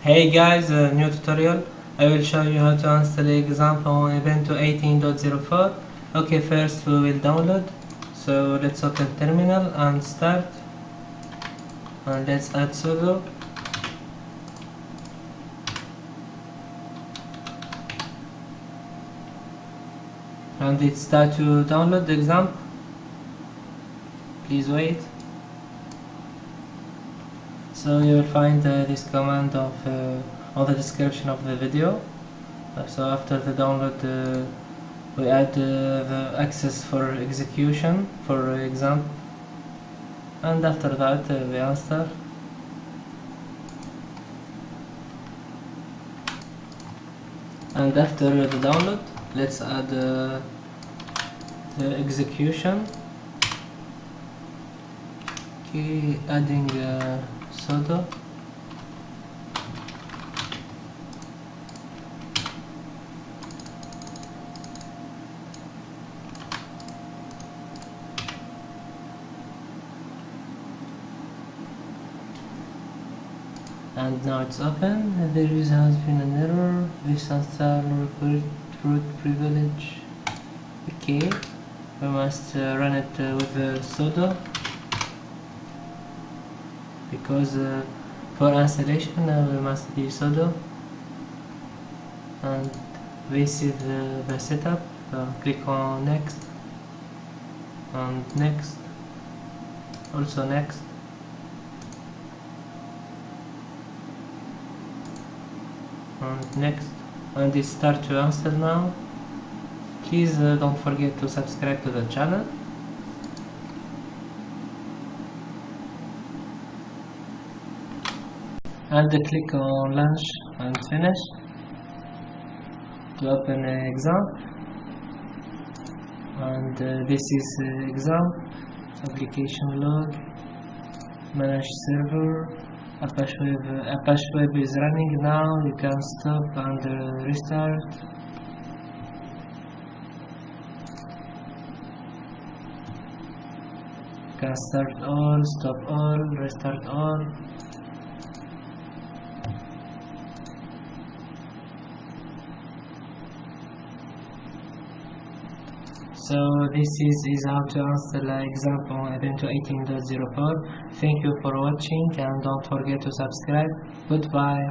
Hey guys, new tutorial. I will show you how to install Xampp on Ubuntu 18.04. Okay, first we will download. So let's open terminal and start. And let's add sudo. And it start to download the Xampp. Please wait. So you will find this command on the description of the video. So after the download, we add the access for execution for Xampp, and after that we install. And after the download, let's add the execution. Okay, adding sudo. And now it's open. There has been an error. This install root privilege. Okay, we must run it with sudo, because for installation we must be sudo. And this is the setup. Click on next and next, also next. And next, and it start to install now. Please don't forget to subscribe to the channel. And click on launch and finish to open Xampp. And this is Xampp application log, manage server. Apache Web is running now. You can stop and restart. You can start all, stop all, restart all. So this is how to install Xampp on Ubuntu 18.04. Thank you for watching and don't forget to subscribe. Goodbye.